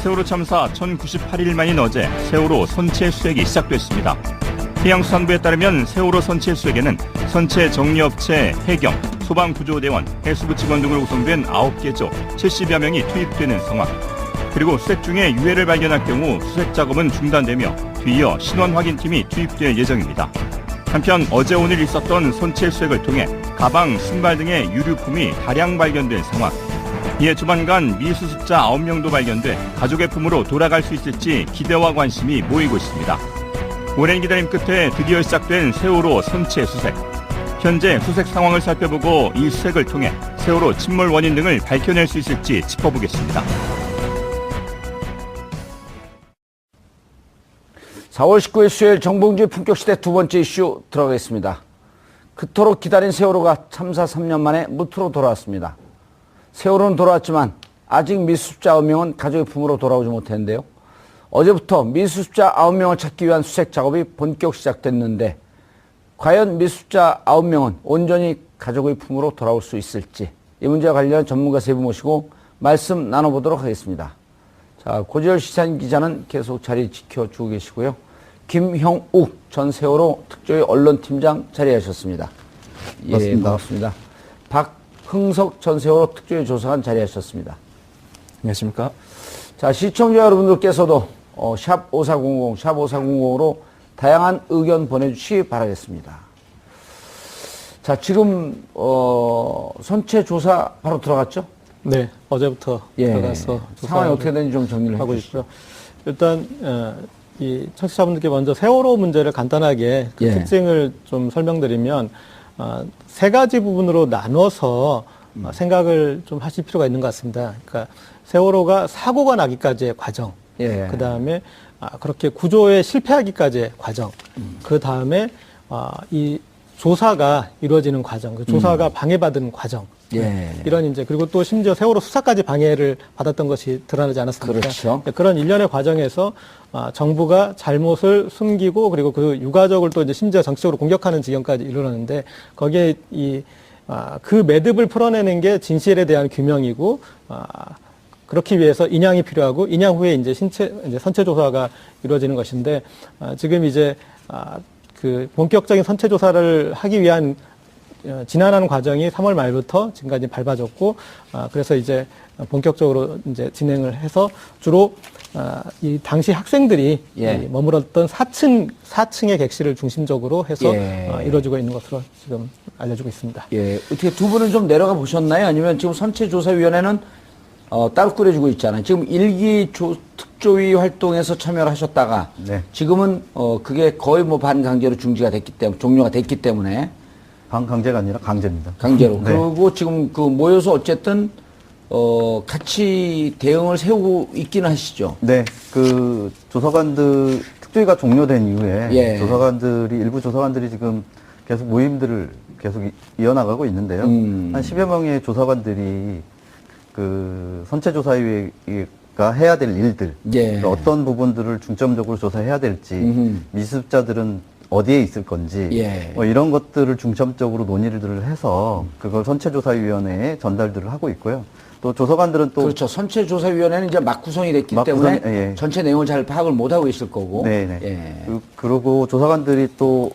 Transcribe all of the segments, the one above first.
세월호 참사 1098일 만인 어제 세월호 선체 수색이 시작됐습니다. 해양수산부에 따르면 세월호 선체 수색에는 선체 정리업체 해경, 소방구조대원, 해수부 직원 등으로 구성된 9개 조 70여 명이 투입되는 상황. 그리고 수색 중에 유해를 발견할 경우 수색 작업은 중단되며 뒤이어 신원 확인팀이 투입될 예정입니다. 한편 어제 오늘 있었던 선체 수색을 통해 가방, 신발 등의 유류품이 다량 발견된 상황. 이에 조만간 미수습자 9명도 발견돼 가족의 품으로 돌아갈 수 있을지 기대와 관심이 모이고 있습니다. 오랜 기다림 끝에 드디어 시작된 세월호 선체 수색. 현재 수색 상황을 살펴보고 이 수색을 통해 세월호 침몰 원인 등을 밝혀낼 수 있을지 짚어보겠습니다. 4월 19일 수요일 정봉주의 품격시대 두 번째 이슈 들어가겠습니다. 그토록 기다린 세월호가 참사 3년 만에 무트로 돌아왔습니다. 세월호는 돌아왔지만 아직 미수습자 9명은 가족의 품으로 돌아오지 못했는데요. 어제부터 미수습자 9명을 찾기 위한 수색 작업이 본격 시작됐는데 과연 미수습자 9명은 온전히 가족의 품으로 돌아올 수 있을지 이 문제와 관련 전문가 세 분 모시고 말씀 나눠보도록 하겠습니다. 자, 고지열 시사인 기자는 계속 자리 지켜주고 계시고요. 김형욱 전 세월호 특조위 언론팀장 자리하셨습니다. 예, 반갑습니다. 박흥석 전 세월호 특조위 조사관 자리하셨습니다. 안녕하십니까. 자, 시청자 여러분들께서도 샵 5400, 샵 5400으로 다양한 의견 보내주시기 바라겠습니다. 자, 지금 선체 조사 바로 들어갔죠? 네, 어제부터 들어가서 상황이 어떻게 되는지 좀 정리를 하고 해주시죠. 있고요. 일단 이 청취자분들께 먼저 세월호 문제를 간단하게 그 특징을 좀 설명드리면 세 가지 부분으로 나눠서 생각을 좀 하실 필요가 있는 것 같습니다. 그러니까 세월호가 사고가 나기까지의 과정, 그 다음에 그렇게 구조에 실패하기까지의 과정, 그 다음에 이 조사가 이루어지는 과정, 그 조사가 방해받은 과정. 이런 이제 그리고 또 심지어 세월호 수사까지 방해를 받았던 것이 드러나지 않았습니까? 그렇죠. 그런 일련의 과정에서 정부가 잘못을 숨기고 그리고 그 유가족을 또 이제 심지어 정치적으로 공격하는 지경까지 이르렀는데 거기에 그 매듭을 풀어내는 게 진실에 대한 규명이고 그렇기 위해서 인양이 필요하고 인양 후에 이제 선체 조사가 이루어지는 것인데 지금 이제 그 본격적인 선체 조사를 하기 위한 진행하는 과정이 3월 말부터 지금까지 밟아졌고, 그래서 이제 본격적으로 이제 진행을 해서 주로 이 당시 학생들이 머물렀던 4층의 객실을 중심적으로 해서 이루어지고 있는 것으로 지금 알려지고 있습니다. 예, 어떻게 두 분은 좀 내려가 보셨나요? 아니면 지금 선체조사위원회는 따로 꾸려지고 있잖아요. 지금 일기 특조위 활동에서 참여를 하셨다가 지금은 그게 거의 뭐 반강제로 종료가 됐기 때문에 반강제가 아니라 강제입니다. 강제로. 그리고 지금 그 모여서 어쨌든 같이 대응을 세우고 있기는 하시죠. 네, 그 조사관들 특조위가 종료된 이후에 일부 조사관들이 지금 계속 모임들을 계속 이어나가고 있는데요. 한 10여 명의 조사관들이 그 선체조사위가 해야 될 일들, 어떤 부분들을 중점적으로 조사해야 될지, 미수습자들은 어디에 있을 건지, 뭐 이런 것들을 중점적으로 논의를 해서 그걸 선체조사위원회에 전달들을 하고 있고요. 또 조사관들은 또 그렇죠. 선체조사위원회는 이제 막 구성이 됐기 때문에 전체 내용을 잘 파악을 못 하고 있을 거고. 그리고 조사관들이 또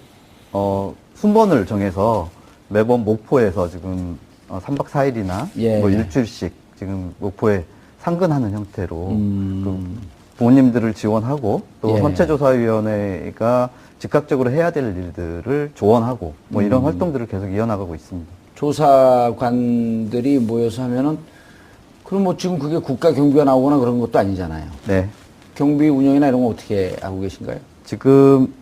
순번을 정해서 매번 목포에서 지금 3박 4일이나 뭐 일주일씩 지금 목포에 상근하는 형태로 그 부모님들을 지원하고 또 선체조사위원회가 즉각적으로 해야 될 일들을 조언하고 뭐 이런 활동들을 계속 이어나가고 있습니다. 조사관들이 모여서 하면은 그럼 뭐 지금 그게 국가 경비가 나오거나 그런 것도 아니잖아요. 네. 경비 운영이나 이런 거 어떻게 하고 계신가요? 지금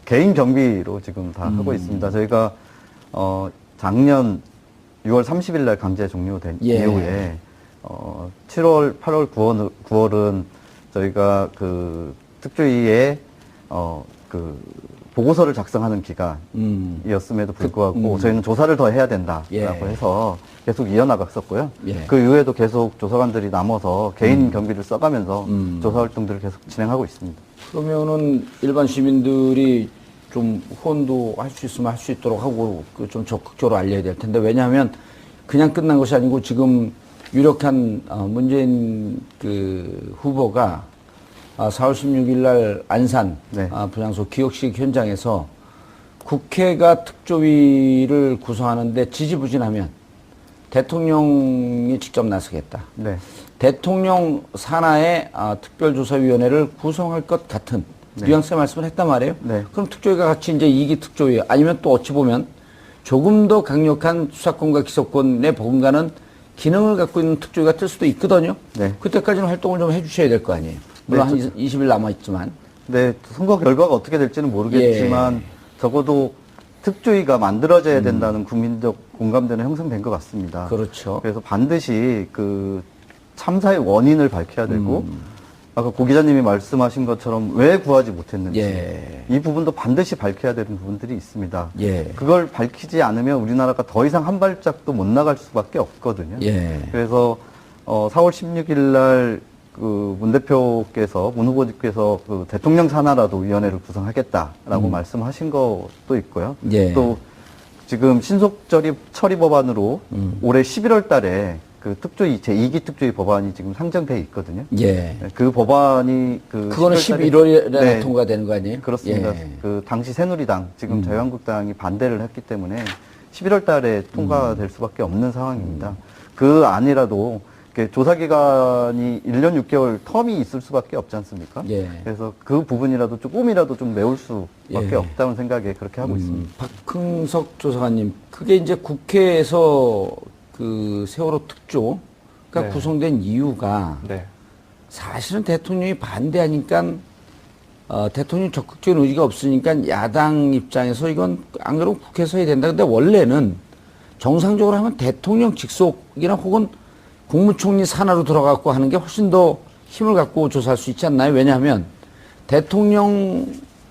개인 경비로 지금 다 하고 있습니다. 저희가 작년 6월 30일 날 강제 종료된 이후에 7월, 8월, 9월은 저희가 그 특조위에 그 보고서를 작성하는 기간이었음에도 불구하고 저희는 조사를 더 해야 된다라고 해서 계속 이어나갔었고요. 그 이후에도 계속 조사관들이 남아서 개인 경비를 써가면서 조사 활동들을 계속 진행하고 있습니다. 그러면은 일반 시민들이 좀 후원도 할 수 있으면 할 수 있도록 하고 좀 적극적으로 알려야 될 텐데 왜냐하면 그냥 끝난 것이 아니고 지금 유력한 문재인 그 후보가 4월 16일 날 안산 네. 분향소 기억식 현장에서 국회가 특조위를 구성하는데 지지부진하면 대통령이 직접 나서겠다. 네. 대통령 산하의 특별조사위원회를 구성할 것 같은 네. 뉘앙스의 말씀을 했단 말이에요. 네. 그럼 특조위가 같이 이제 2기 특조위 아니면 또 어찌 보면 조금 더 강력한 수사권과 기소권에 버금가는 기능을 갖고 있는 특조위가 뜰 수도 있거든요. 네. 그때까지는 활동을 좀 해주셔야 될 거 아니에요. 물론 네, 한 20일 남아있지만. 네, 선거 결과가 어떻게 될지는 모르겠지만 적어도 특조위가 만들어져야 된다는 국민적 공감대는 형성된 것 같습니다. 그렇죠. 그래서 반드시 그 참사의 원인을 밝혀야 되고 아까 고 기자님이 말씀하신 것처럼 왜 구하지 못했는지 예. 이 부분도 반드시 밝혀야 되는 부분들이 있습니다. 예. 그걸 밝히지 않으면 우리나라가 더 이상 한 발짝도 못 나갈 수밖에 없거든요. 예. 그래서 4월 16일 날 그 문 대표께서 문 후보님께서 그 대통령 산하라도 위원회를 구성하겠다라고 말씀하신 것도 있고요. 예. 또 지금 신속 처리 법안으로 올해 11월 달에 그 특조위 제2기 특조위 법안이 지금 상정돼 있거든요. 예. 네, 그 법안이 그거는 11월에 통과되는 거 아니에요? 그렇습니다. 예. 그 당시 새누리당 지금 자유한국당이 반대를 했기 때문에 11월 달에 통과될 수밖에 없는 상황입니다. 그 안이라도 이렇게 조사 기간이 1년 6개월 텀이 있을 수밖에 없지 않습니까? 예. 그래서 그 부분이라도 조금이라도 좀 메울 수밖에 예. 없다는 생각에 그렇게 하고 있습니다. 박흥석 조사관님, 그게 이제 국회에서 그 세월호 특조가 네. 구성된 이유가 네. 사실은 대통령이 반대하니까 대통령 적극적인 의지가 없으니까 야당 입장에서 이건 안 그러면 국회에서 해야 된다. 근데 원래는 정상적으로 하면 대통령 직속이나 혹은 국무총리 산하로 들어가고 하는 게 훨씬 더 힘을 갖고 조사할 수 있지 않나요? 왜냐하면 대통령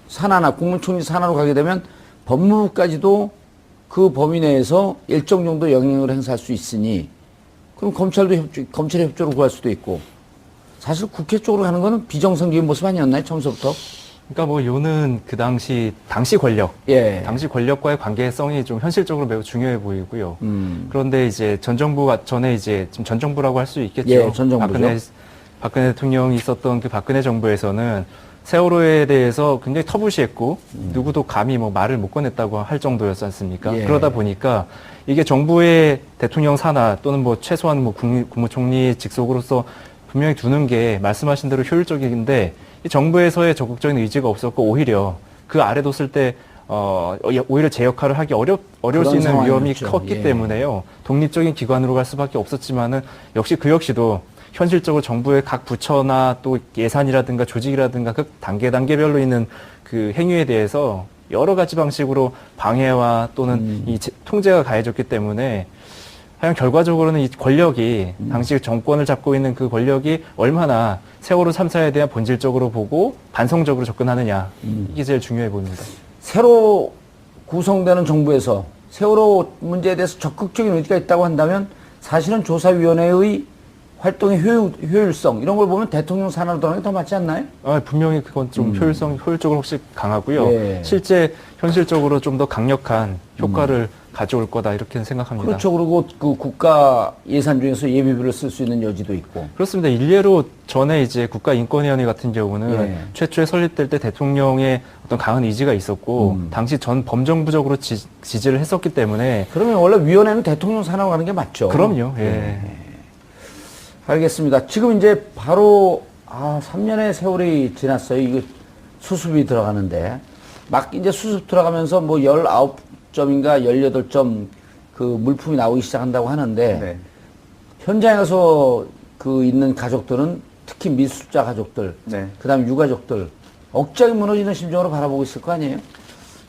산하나 국무총리 산하로 가게 되면 법무부까지도 그 범위 내에서 일정 정도 영향을 행사할 수 있으니 그럼 검찰의 협조를 구할 수도 있고 사실 국회 쪽으로 가는 거는 비정상적인 모습 아니었나요? 처음부터? 그러니까 뭐 요는 그 당시 권력, 예. 당시 권력과의 관계성이 좀 현실적으로 매우 중요해 보이고요. 그런데 이제 전 정부가 전에 이제 지금 전 정부라고 할 수 있겠죠. 예, 전 정부죠. 박근혜 대통령이 있었던 그 박근혜 정부에서는 세월호에 대해서 굉장히 터부시했고 누구도 감히 뭐 말을 못 꺼냈다고 할 정도였지 않습니까? 예. 그러다 보니까 이게 정부의 대통령 산하 또는 뭐 최소한 뭐 국무총리 직속으로서 분명히 두는 게 말씀하신 대로 효율적인데 이 정부에서의 적극적인 의지가 없었고 오히려 그 아래 뒀을 때 오히려 제 역할을 하기 어려울 수 있는 위험이 상황이었죠. 컸기 예. 때문에요. 독립적인 기관으로 갈 수밖에 없었지만은 역시 그 역시도 현실적으로 정부의 각 부처나 또 예산이라든가 조직이라든가 그 단계별로 있는 그 행위에 대해서 여러 가지 방식으로 방해와 또는 이 통제가 가해졌기 때문에 하여간 결과적으로는 이 권력이 당시 정권을 잡고 있는 그 권력이 얼마나 세월호 3사에 대한 본질적으로 보고 반성적으로 접근하느냐 이게 제일 중요해 보입니다. 새로 구성되는 정부에서 세월호 문제에 대해서 적극적인 의지가 있다고 한다면 사실은 조사위원회의 활동의 효율성 이런 걸 보면 대통령 산하로 들어가는 게 더 맞지 않나요? 분명히 그건 좀 효율적으로 혹시 강하고요. 예. 실제 현실적으로 좀 더 강력한 효과를 가져올 거다 이렇게 생각합니다. 그렇죠. 그리고 그 국가 예산 중에서 예비비를 쓸 수 있는 여지도 있고. 그렇습니다. 일례로 전에 이제 국가인권위원회 같은 경우는 예. 최초에 설립될 때 대통령의 어떤 강한 의지가 있었고 당시 전 범정부적으로 지지를 했었기 때문에 그러면 원래 위원회는 대통령 산하로 가는 게 맞죠. 그럼요. 예. 알겠습니다. 지금 이제 바로 3년의 세월이 지났어요. 이거 수습이 들어가는데 막 이제 수습 들어가면서 뭐 19점인가 18점 그 물품이 나오기 시작한다고 하는데 네. 현장에 가서 그 있는 가족들은 특히 미수자 가족들, 네. 그다음 유가족들 억장이 무너지는 심정으로 바라보고 있을 거 아니에요?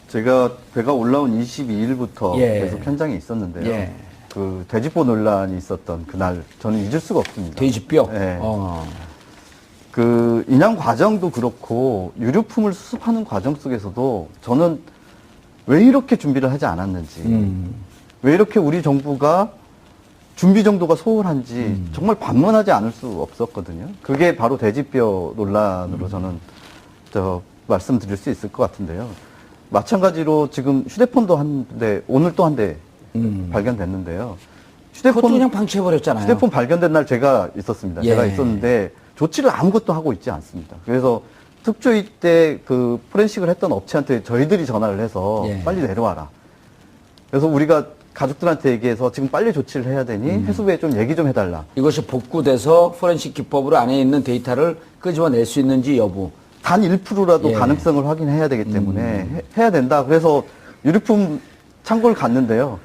제가 배가 올라온 22일부터 예. 계속 현장에 있었는데요. 예. 그 돼지포 논란이 있었던 그날 저는 잊을 수가 없습니다. 돼지뼈. 네. 그 인양 과정도 그렇고 유류품을 수습하는 과정 속에서도 저는 왜 이렇게 준비를 하지 않았는지, 왜 이렇게 우리 정부가 준비 정도가 소홀한지 정말 반문하지 않을 수 없었거든요. 그게 바로 돼지뼈 논란으로 저는 말씀드릴 수 있을 것 같은데요. 마찬가지로 지금 휴대폰도 한 대, 오늘 또 한 대 발견됐는데요. 그것도 그냥 방치해버렸잖아요. 휴대폰 발견된 날 제가 있었습니다. 예. 제가 있었는데 조치를 아무것도 하고 있지 않습니다. 그래서 특조위 때 그 포렌식을 했던 업체한테 저희들이 전화를 해서 예. 빨리 내려와라. 그래서 우리가 가족들한테 얘기해서 지금 빨리 조치를 해야 되니 해수부에 좀 얘기 좀 해달라. 이것이 복구돼서 포렌식 기법으로 안에 있는 데이터를 끄집어낼 수 있는지 여부. 단 1%라도 예. 가능성을 확인해야 되기 때문에 해야 된다. 그래서 유류품 창고를 갔는데요.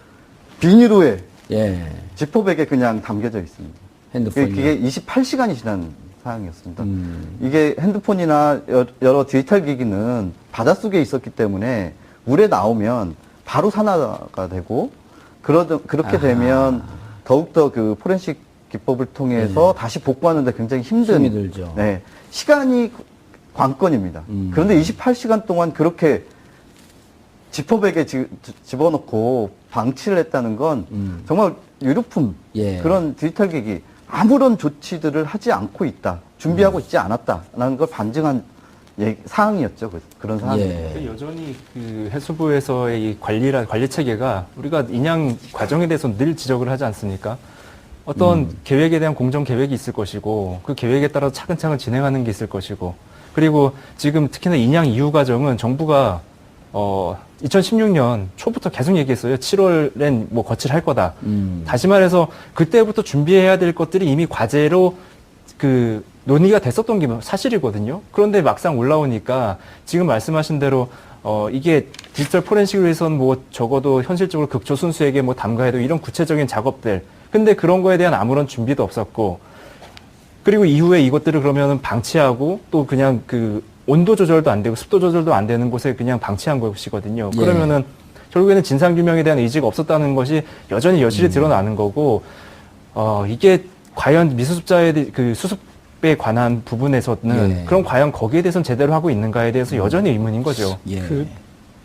비닐후에 예. 지퍼백에 그냥 담겨져 있습니다. 핸드폰이. 그게 28시간이 지난 사항이었습니다. 이게 핸드폰이나 여러 디지털 기기는 바닷속에 있었기 때문에 물에 나오면 바로 산화가 되고 그렇게 되면 더욱더 그 포렌식 기법을 통해서 다시 복구하는데 굉장히 힘이 들죠. 네, 시간이 관건입니다. 그런데 28시간 동안 그렇게 지퍼백에 집어넣고 방치를 했다는 건 정말 유류품 예. 그런 디지털 기기 아무런 조치들을 하지 않고 있다, 준비하고 있지 않았다라는 걸 반증한 사항이었죠. 그런 사항입니다. 예. 여전히 그 해수부에서의 이 관리 체계가 우리가 인양 과정에 대해서 늘 지적을 하지 않습니까? 어떤 계획에 대한 공정 계획이 있을 것이고 그 계획에 따라서 차근차근 진행하는 게 있을 것이고 그리고 지금 특히나 인양 이후 과정은 정부가 2016년 초부터 계속 얘기했어요. 7월엔 뭐 거치를 거다. 다시 말해서 그때부터 준비해야 될 것들이 이미 과제로 그 논의가 됐었던 게 사실이거든요. 그런데 막상 올라오니까 지금 말씀하신 대로 이게 디지털 포렌식을 위해서는 뭐 적어도 현실적으로 극초순수에게 뭐 담가해도 이런 구체적인 작업들. 근데 그런 거에 대한 아무런 준비도 없었고 그리고 이후에 이것들을 그러면은 방치하고 또 그냥 그 온도 조절도 안 되고 습도 조절도 안 되는 곳에 그냥 방치한 것이거든요. 예. 그러면은 결국에는 진상규명에 대한 의지가 없었다는 것이 여전히 여실히 드러나는 거고, 이게 과연 미수습자의 그 수습에 관한 부분에서는 예. 그럼 과연 거기에 대해서는 제대로 하고 있는가에 대해서 여전히 의문인 거죠. 예.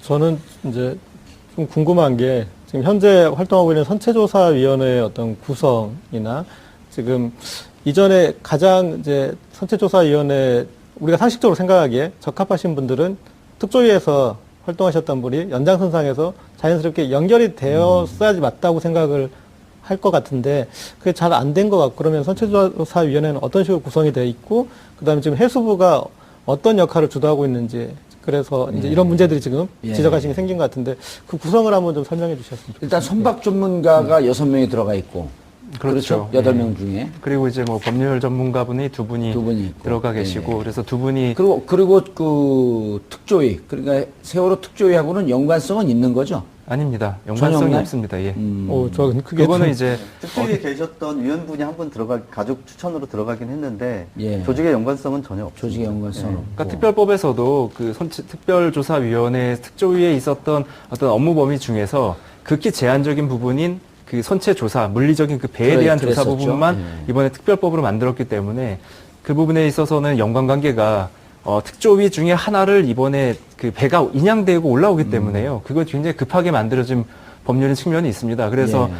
저는 이제 좀 궁금한 게 지금 현재 활동하고 있는 선체조사위원회의 어떤 구성이나 지금 이전에 가장 이제 선체조사위원회 우리가 상식적으로 생각하기에 적합하신 분들은 특조위에서 활동하셨던 분이 연장선상에서 자연스럽게 연결이 되었어야지 맞다고 생각을 할 것 같은데 그게 잘 안 된 것 같고 그러면 선체조사위원회는 어떤 식으로 구성이 되어 있고 그다음에 지금 해수부가 어떤 역할을 주도하고 있는지 그래서 이제 이런 문제들이 지금 지적하신 게 생긴 것 같은데 그 구성을 한번 좀 설명해 주셨으면 좋겠습니다. 일단 선박 전문가가 6명이 들어가 있고 그렇죠. 8명 중에 그리고 이제 뭐 법률 전문가분이 두 분이 있고. 들어가 계시고 그래서 두 분이 그리고 그 특조위 그러니까 세월호 특조위하고는 연관성은 있는 거죠. 아닙니다. 전혀 연관성이 없나요? 없습니다. 예. 저 그게 그거는 좀- 이제 특조위에 계셨던 위원분이 한 분 가족 추천으로 들어가긴 했는데 예. 조직의 연관성은 전혀 없습니다. 조직의 연관성은 없고. 그러니까 특별법에서도 그 특별조사위원회 특조위에 있었던 어떤 업무 범위 중에서 극히 제한적인 부분인 그 선체 조사, 물리적인 그 배에 대한 조사 그랬었죠. 부분만 이번에 특별법으로 만들었기 때문에 그 부분에 있어서는 연관관계가 특조위 중에 하나를 이번에 그 배가 인양되고 올라오기 때문에요. 그걸 굉장히 급하게 만들어진 법률의 측면이 있습니다. 그래서 예.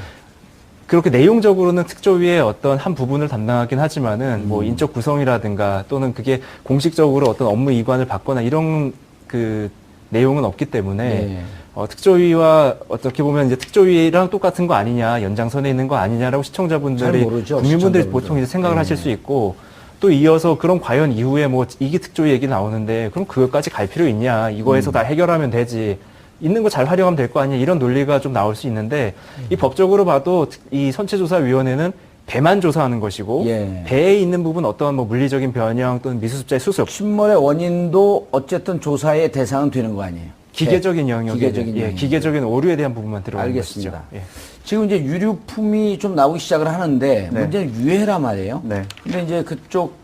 그렇게 내용적으로는 특조위의 어떤 한 부분을 담당하긴 하지만은 뭐 인적 구성이라든가 또는 그게 공식적으로 어떤 업무 이관을 받거나 이런 그 내용은 없기 때문에 예. 특조위와 어떻게 보면 이제 특조위랑 똑같은 거 아니냐, 연장선에 있는 거 아니냐라고 잘 시청자분들이 모르죠, 국민분들이 시청자분들. 보통 이제 생각을 예. 하실 수 있고 또 이어서 그럼 과연 이후에 뭐 이기 특조위 얘기 나오는데 그럼 그것까지 갈 필요 있냐? 이거에서 다 해결하면 되지. 있는 거 잘 활용하면 될 거 아니야? 이런 논리가 좀 나올 수 있는데 이 법적으로 봐도 이 선체조사위원회는 배만 조사하는 것이고 예. 배에 있는 부분 어떠한 뭐 물리적인 변형 또는 미수습자의 수습 침몰의 원인도 어쨌든 조사의 대상은 되는 거 아니에요. 기계적인 영역에 기계적인 영역. 기계적인 오류에 대한 부분만 들어가는 알겠습니다. 것이죠. 예. 지금 이제 유류품이 좀 나오기 시작을 하는데 네. 문제는 유해란 말이에요. 네. 근데 이제 그쪽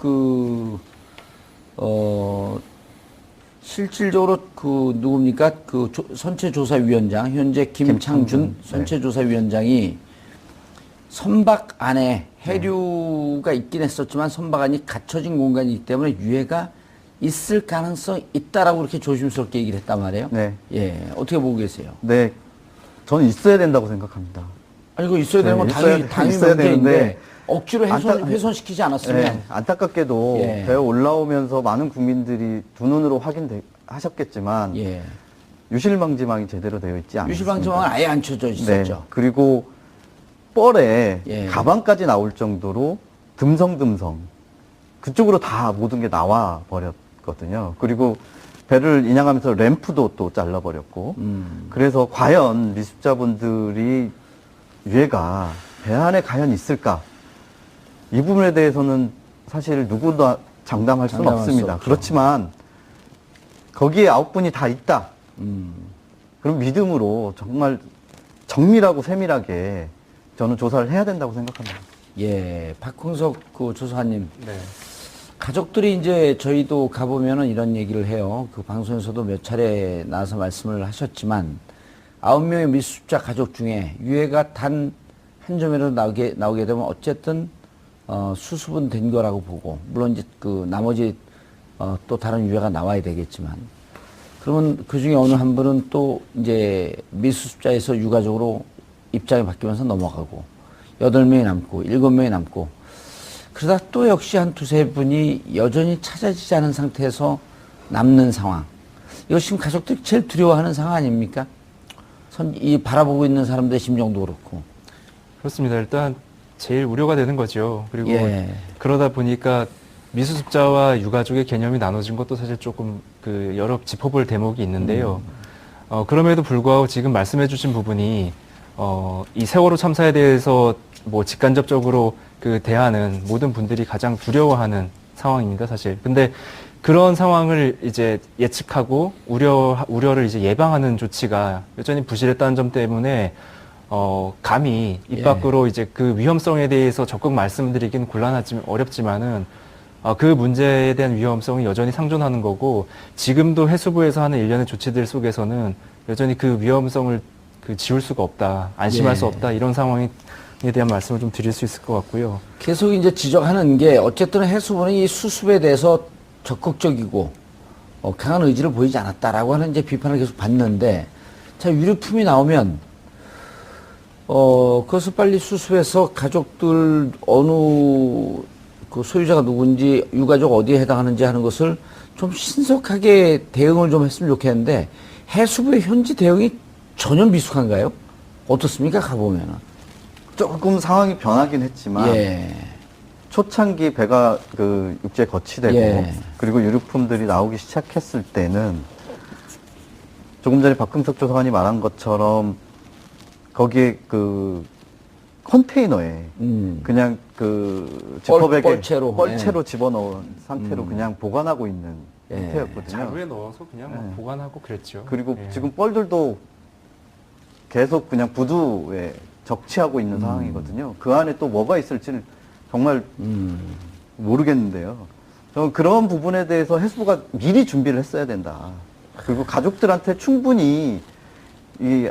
실질적으로 누굽니까? 선체조사위원장 현재 김창준 네. 선체조사위원장이 선박 안에 해류가 있긴 했었지만 선박 안이 갇혀진 공간이기 때문에 유해가 있을 가능성이 있다라고 그렇게 조심스럽게 얘기를 했단 말이에요. 네. 예, 어떻게 보고 계세요? 네. 저는 있어야 된다고 생각합니다. 아니, 이거 있어야 되는 건 있어야 당연히 있어야 문제인데 되는데 억지로 훼손시키지 않았으면 네, 안타깝게도 예. 배에 올라오면서 많은 국민들이 두 눈으로 확인하셨겠지만 유실방지망이 제대로 되어 있지 않습니다. 유실방지망은 아예 안 쳐져 있었죠. 네. 그리고 뻘에 예. 가방까지 나올 정도로 듬성듬성 그쪽으로 다 모든 게 나와 버렸거든요. 그리고 배를 인양하면서 램프도 또 잘라버렸고 그래서 과연 미습자분들이 유해가 배 안에 과연 있을까? 이 부분에 대해서는 사실 누구도 장담할 수는 장담할 수 없습니다. 없죠. 그렇지만 거기에 9분이 다 있다. 그럼 믿음으로 정말 정밀하고 세밀하게 저는 조사를 해야 된다고 생각합니다. 예, 박홍석 그 조사님. 네. 가족들이 이제 저희도 가보면은 이런 얘기를 해요. 그 방송에서도 몇 차례 나와서 말씀을 하셨지만 9명의 미수습자 가족 중에 유해가 단 한 점이라도 나오게 되면 어쨌든 수습은 된 거라고 보고 물론 이제 그 나머지 또 다른 유해가 나와야 되겠지만 그러면 그 중에 어느 한 분은 또 이제 미수습자에서 유가족으로 입장이 바뀌면서 넘어가고 8명이 남고 7명이 남고 그러다 또 역시 한 두세 분이 여전히 찾아지지 않은 상태에서 남는 상황. 이거 지금 가족들이 제일 두려워하는 상황 아닙니까? 이 바라보고 있는 사람들의 심정도 그렇고. 그렇습니다. 일단 제일 우려가 되는 거죠. 그리고 예. 그러다 보니까 미수습자와 유가족의 개념이 나눠진 것도 사실 조금 그 여러 짚어볼 대목이 있는데요. 그럼에도 불구하고 지금 말씀해 주신 부분이 이 세월호 참사에 대해서 뭐 직간접적으로 그 대하는 모든 분들이 가장 두려워하는 상황입니다, 사실. 근데 그런 상황을 이제 예측하고 우려를 이제 예방하는 조치가 여전히 부실했다는 점 때문에 감히 입 밖으로 이제 그 위험성에 대해서 적극 말씀드리긴 어렵지만은 그 문제에 대한 위험성이 여전히 상존하는 거고 지금도 해수부에서 하는 일련의 조치들 속에서는 여전히 그 위험성을 지울 수가 없다, 안심할 수 없다 이런 상황에 대한 말씀을 좀 드릴 수 있을 것 같고요. 계속 이제 지적하는 게 어쨌든 해수부는 이 수습에 대해서 적극적이고 강한 의지를 보이지 않았다라고 하는 이제 비판을 계속 받는데 자 유류품이 나오면 그것을 빨리 수습해서 가족들 어느 그 소유자가 누군지 유가족 어디에 해당하는지 하는 것을 좀 신속하게 대응을 좀 했으면 좋겠는데 해수부의 현지 대응이 전혀 미숙한가요? 어떻습니까? 가보면은. 조금 상황이 변하긴 했지만 예. 초창기 배가 그 육지에 거치되고 예. 그리고 유류품들이 나오기 시작했을 때는 조금 전에 박금석 조사관이 말한 것처럼 거기에 그 컨테이너에 그냥 그 지퍼백에 뻘채로 집어넣은 상태로 그냥 보관하고 있는 상태였거든요. 자루에 넣어서 그냥 막 보관하고 그랬죠. 그리고 지금 뻘들도 계속 그냥 부두에 적치하고 있는 상황이거든요. 그 안에 또 뭐가 있을지는 정말 모르겠는데요. 저는 그런 부분에 대해서 해수부가 미리 준비를 했어야 된다. 그리고 가족들한테 충분히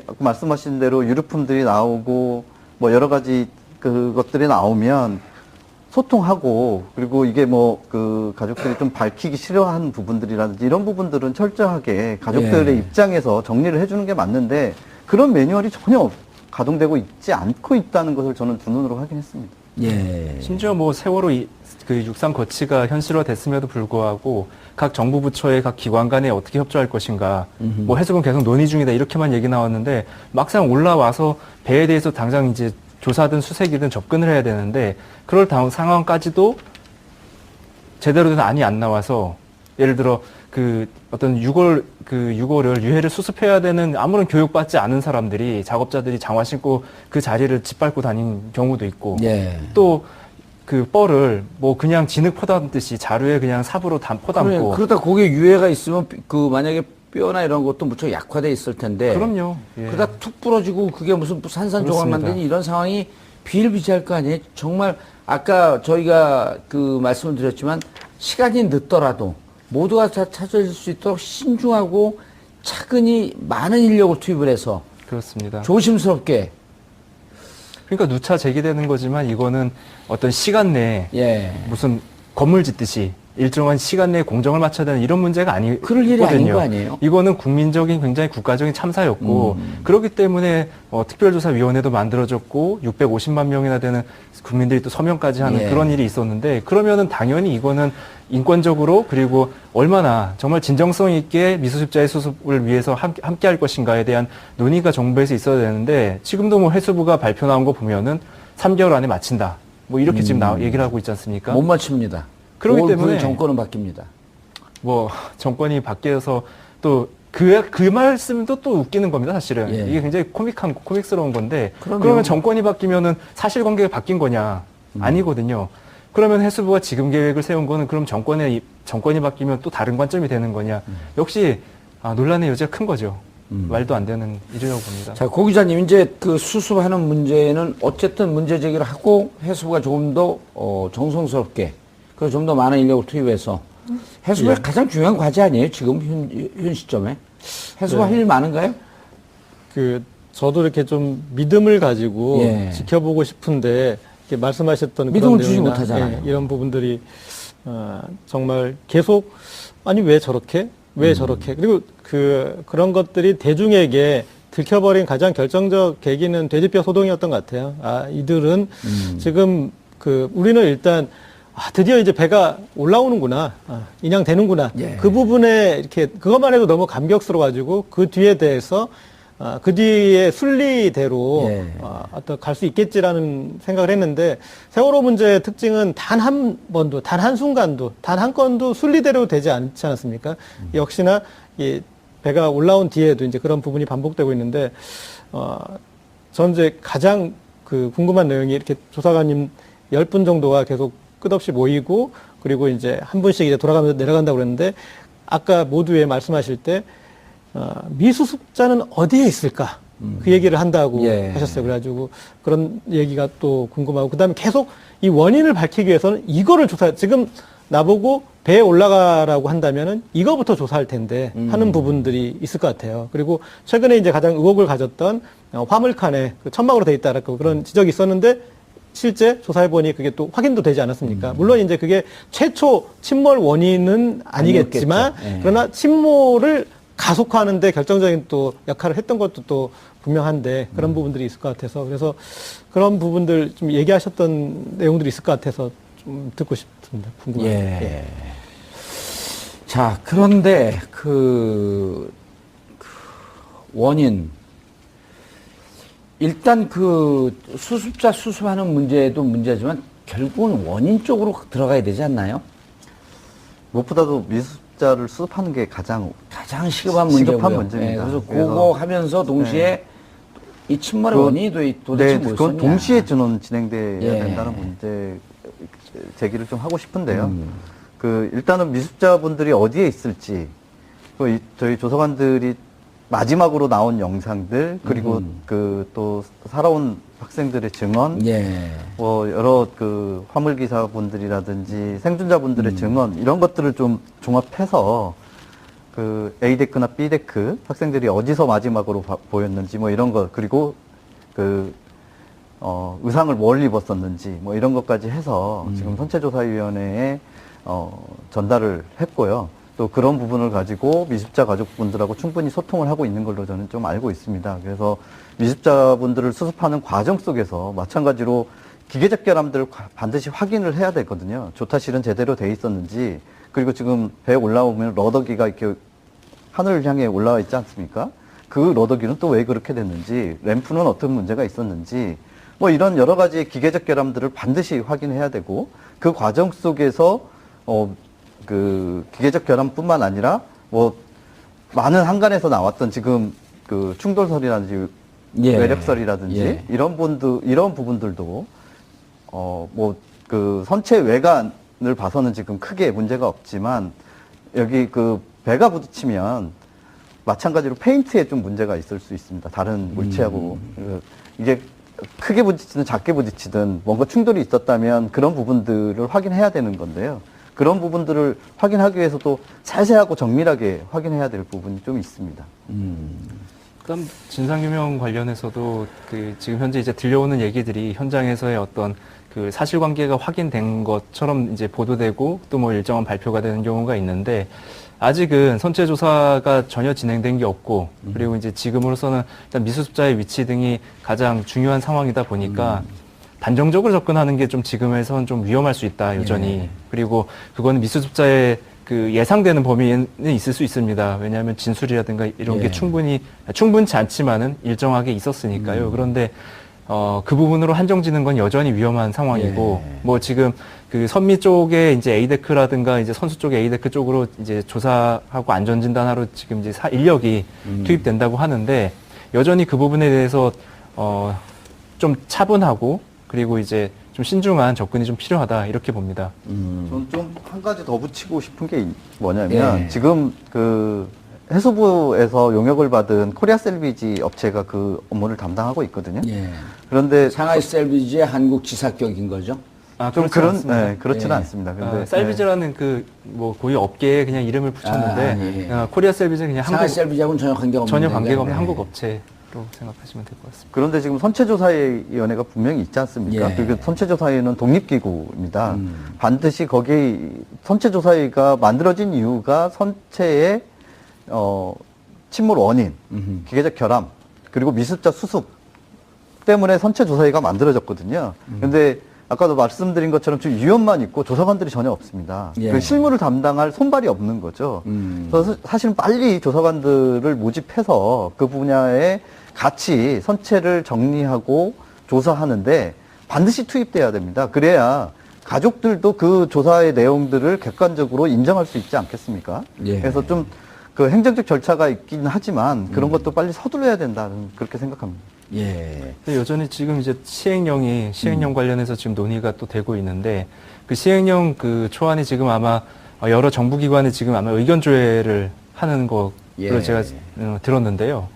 아까 말씀하신 대로 유류품들이 나오고 뭐 여러 가지 그것들이 나오면 소통하고 그리고 이게 뭐 그 가족들이 좀 밝히기 싫어하는 부분들이라든지 이런 부분들은 철저하게 가족들의 입장에서 정리를 해주는 게 맞는데 그런 매뉴얼이 전혀 가동되고 있지 않고 있다는 것을 저는 두 눈으로 확인했습니다. 예. 심지어 뭐 세월호 그 육상 거치가 현실화됐음에도 불구하고 각 정부 부처의 각 기관 간에 어떻게 협조할 것인가, 뭐 해수부는 계속 논의 중이다 이렇게만 얘기 나왔는데 막상 올라와서 배에 대해서 당장 이제 조사든 수색이든 접근을 해야 되는데 그럴 상황까지도 제대로 된 안이 안 나와서 예를 들어 그 어떤 유골을 유해를 수습해야 되는 아무런 교육받지 않은 사람들이 작업자들이 장화 신고 그 자리를 짓밟고 다닌 경우도 있고 또 그 뻘을 뭐 그냥 진흙 퍼담듯이 자루에 그냥 삽으로 퍼담고 그러다 거기에 유해가 있으면 그 만약에 뼈나 이런 것도 무척 약화돼 있을 텐데 그럼요. 예. 그러다 툭 부러지고 그게 무슨 산산조각 만드니 이런 상황이 비일비재할 거 아니에요. 정말 아까 저희가 그 말씀을 드렸지만 시간이 늦더라도 모두가 다 찾아질 수 있도록 신중하고 차근히 많은 인력을 투입을 해서 그렇습니다. 조심스럽게 그러니까 누차 제기되는 거지만 이거는 어떤 시간 내에 무슨 건물 짓듯이 일정한 시간 내에 공정을 맞춰야 되는 이런 문제가 아니거든요. 그럴 일이 아닌 거 아니에요? 이거는 국민적인 굉장히 국가적인 참사였고 그렇기 때문에 특별조사위원회도 만들어졌고 650만 명이나 되는 국민들이 또 서명까지 하는 그런 일이 있었는데 그러면은 당연히 이거는 인권적으로 그리고 얼마나 정말 진정성 있게 미수습자의 수습을 위해서 함께 할 것인가에 대한 논의가 정부에서 있어야 되는데 지금도 뭐 해수부가 발표 나온 거 보면은 3개월 안에 마친다. 뭐 이렇게 지금 얘기를 하고 있지 않습니까? 못 맞춥니다. 그렇기 5월 9일 때문에 정권은 바뀝니다. 뭐 정권이 바뀌어서 또 그 말씀도 또 웃기는 겁니다, 사실은. 예. 이게 굉장히 코믹스러운 건데, 그럼요. 그러면 정권이 바뀌면은 사실관계가 바뀐 거냐? 아니거든요. 그러면 해수부가 지금 계획을 세운 거는 그럼 정권이 바뀌면 또 다른 관점이 되는 거냐? 역시 논란의 여지가 큰 거죠. 말도 안 되는 일이라고 봅니다. 자, 고 기자님, 이제 그 수습하는 문제는 어쨌든 문제 제기를 하고 해수부가 조금 더 정성스럽게 그리고 좀 더 많은 인력을 투입해서 해수부가 예. 가장 중요한 과제 아니에요? 지금 현 시점에 해수부가 네. 할 일 많은가요? 저도 이렇게 좀 믿음을 가지고 예. 지켜보고 싶은데 이렇게 말씀하셨던 믿음을 그런 주지 내용이나, 못하잖아요. 이런 부분들이 정말 계속 아니 왜 저렇게 왜 저렇게 그리고 그런 것들이 대중에게 들켜버린 가장 결정적 계기는 돼지뼈 소동이었던 것 같아요. 이들은 지금 우리는 일단 드디어 이제 배가 올라오는구나, 인양되는구나. 예. 그 부분에 이렇게 그것만 해도 너무 감격스러워가지고 그 뒤에 대해서 그 뒤에 순리대로 예. 어떤 갈 수 있겠지라는 생각을 했는데 세월호 문제의 특징은 단 한 번도, 단 한 순간도, 단 한 건도 순리대로 되지 않지 않았습니까? 역시나 이 배가 올라온 뒤에도 이제 그런 부분이 반복되고 있는데 전 이제 가장 궁금한 내용이 이렇게 조사관님 10분 정도가 계속 끝없이 모이고 그리고 이제 한 분씩 이제 돌아가면서 내려간다고 그랬는데 아까 모두에 말씀하실 때 미수습자는 어디에 있을까? 그 얘기를 한다고 예. 하셨어요. 그래가지고 그런 얘기가 또 궁금하고 그다음에 계속 이 원인을 밝히기 위해서는 이거를 지금 나보고 배에 올라가라고 한다면은 이거부터 조사할 텐데 하는 부분들이 있을 것 같아요. 그리고 최근에 이제 가장 의혹을 가졌던 화물칸에 천막으로 돼 있다라고 그런 지적이 있었는데 실제 조사해보니 그게 또 확인도 되지 않았습니까? 물론 이제 그게 최초 침몰 원인은 아니겠지만 아니었겠죠. 예. 그러나 침몰을 가속화하는데 결정적인 또 역할을 했던 것도 또 분명한데 그런 부분들이 있을 것 같아서 그래서 그런 부분들 좀 얘기하셨던 내용들이 있을 것 같아서 좀 듣고 싶습니다. 궁금해요. 예. 자, 그런데 원인. 일단 수습자 수습하는 문제도 문제지만 결국은 원인 쪽으로 들어가야 되지 않나요? 무엇보다도 미수습자를 수습하는 게 가장 시급한 시급한 문제고요. 문제입니다. 예, 그래서 그래서 그거 하면서 동시에 이 침몰의 원인이 도대체 뭐였었냐. 그건 동시에 진행돼야 예. 된다는 문제 제기를 좀 하고 싶은데요. 일단은 미수습자분들이 어디에 있을지, 저희 조사관들이 마지막으로 나온 영상들, 그리고 또 살아온 학생들의 증언, 예. 여러 화물기사분들이라든지 생존자분들의 증언, 이런 것들을 좀 종합해서 A데크나 B데크 학생들이 어디서 마지막으로 보였는지 이런 것, 그리고 의상을 뭘 입었었는지 이런 것까지 해서 지금 선체조사위원회에 전달을 했고요. 또 그런 부분을 가지고 미수습자 가족분들하고 충분히 소통을 하고 있는 걸로 저는 좀 알고 있습니다. 그래서 미수습자분들을 수습하는 과정 속에서 마찬가지로 기계적 결함들을 반드시 확인을 해야 되거든요. 조타실은 제대로 돼 있었는지, 그리고 지금 배에 올라오면 러더기가 이렇게 하늘을 향해 올라와 있지 않습니까? 그 러더기는 또 왜 그렇게 됐는지, 램프는 어떤 문제가 있었는지, 이런 여러 가지 기계적 결함들을 반드시 확인해야 되고, 그 과정 속에서 기계적 결함뿐만 아니라 많은 한간에서 나왔던 지금 충돌설이라든지 예. 외력설이라든지 예. 이런 부분들도 선체 외관을 봐서는 지금 크게 문제가 없지만 여기 배가 부딪히면 마찬가지로 페인트에 좀 문제가 있을 수 있습니다. 다른 물체하고 이게 크게 부딪히든 작게 부딪히든 뭔가 충돌이 있었다면 그런 부분들을 확인해야 되는 건데요. 그런 부분들을 확인하기 위해서도 세세하고 정밀하게 확인해야 될 부분이 좀 있습니다. 그다음 진상규명 관련해서도 지금 현재 이제 들려오는 얘기들이 현장에서의 어떤 사실관계가 확인된 것처럼 이제 보도되고 또 일정한 발표가 되는 경우가 있는데 아직은 선체 조사가 전혀 진행된 게 없고 그리고 이제 지금으로서는 일단 미수습자의 위치 등이 가장 중요한 상황이다 보니까 단정적으로 접근하는 게 좀 지금에선 좀 위험할 수 있다, 여전히. 예. 그리고 그거는 미수습자의 예상되는 범위는 있을 수 있습니다. 왜냐하면 진술이라든가 이런 예. 게 충분치 않지만은 일정하게 있었으니까요. 그런데 그 부분으로 한정 짓는 건 여전히 위험한 상황이고, 예. 뭐 지금 그 선미 쪽에 이제 에이데크라든가 이제 선수 쪽에 에이데크 쪽으로 이제 조사하고 안전진단하러 지금 이제 인력이 투입된다고 하는데, 여전히 그 부분에 대해서 좀 차분하고, 그리고 이제 좀 신중한 접근이 좀 필요하다, 이렇게 봅니다. 저는 좀 한 가지 더 붙이고 싶은 게 뭐냐면, 예. 지금 그 해수부에서 용역을 받은 코리아 셀비지 업체가 그 업무를 담당하고 있거든요. 예. 그런데 상하이 셀비지의 한국 지사격인 거죠? 좀 그렇지 그런, 않습니다. 네, 그렇지는 예. 않습니다. 근데 셀비지라는 그 뭐 고유 업계에 그냥 이름을 붙였는데, 아, 예. 코리아 셀비지는 그냥 상하이 한국, 셀비지하고는 전혀 관계가 없는 전혀 관계가 없는 네. 한국 업체로 생각하시면 될 것 같습니다. 그런데 지금 선체조사위원회가 분명히 있지 않습니까? 예. 그 선체조사위는 독립기구입니다. 반드시 거기 선체조사위가 만들어진 이유가 선체의 침몰 원인, 기계적 결함, 그리고 미습자 수습 때문에 선체조사위가 만들어졌거든요. 근데 아까도 말씀드린 것처럼 지금 위원만 있고 조사관들이 전혀 없습니다. 예. 그 실무를 담당할 손발이 없는 거죠. 그래서 사실은 빨리 조사관들을 모집해서 그 분야에 같이 선체를 정리하고 조사하는데 반드시 투입돼야 됩니다. 그래야 가족들도 그 조사의 내용들을 객관적으로 인정할 수 있지 않겠습니까? 예. 그래서 좀 그 행정적 절차가 있긴 하지만 그런 것도 빨리 서둘러야 된다는 그렇게 생각합니다. 예. 근데 여전히 지금 이제 시행령 관련해서 지금 논의가 또 되고 있는데, 그 시행령 그 초안이 지금 아마 여러 정부기관에 지금 아마 의견 조회를 하는 거로 예. 제가 들었는데요.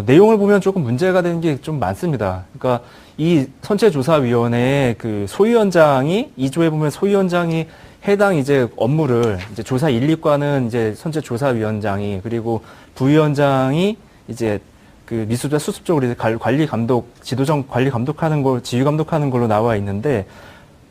내용을 보면 조금 문제가 되는 게 좀 많습니다. 그러니까 이 선체조사위원회의 그 소위원장이, 2조에 보면 소위원장이 해당 이제 업무를 이제 조사 1, 2과는 이제 선체조사위원장이, 그리고 부위원장이 이제 그 미수자 수습 쪽으로 이제 관리 감독, 지도적 관리 감독하는 걸, 지휘 감독하는 걸로 나와 있는데,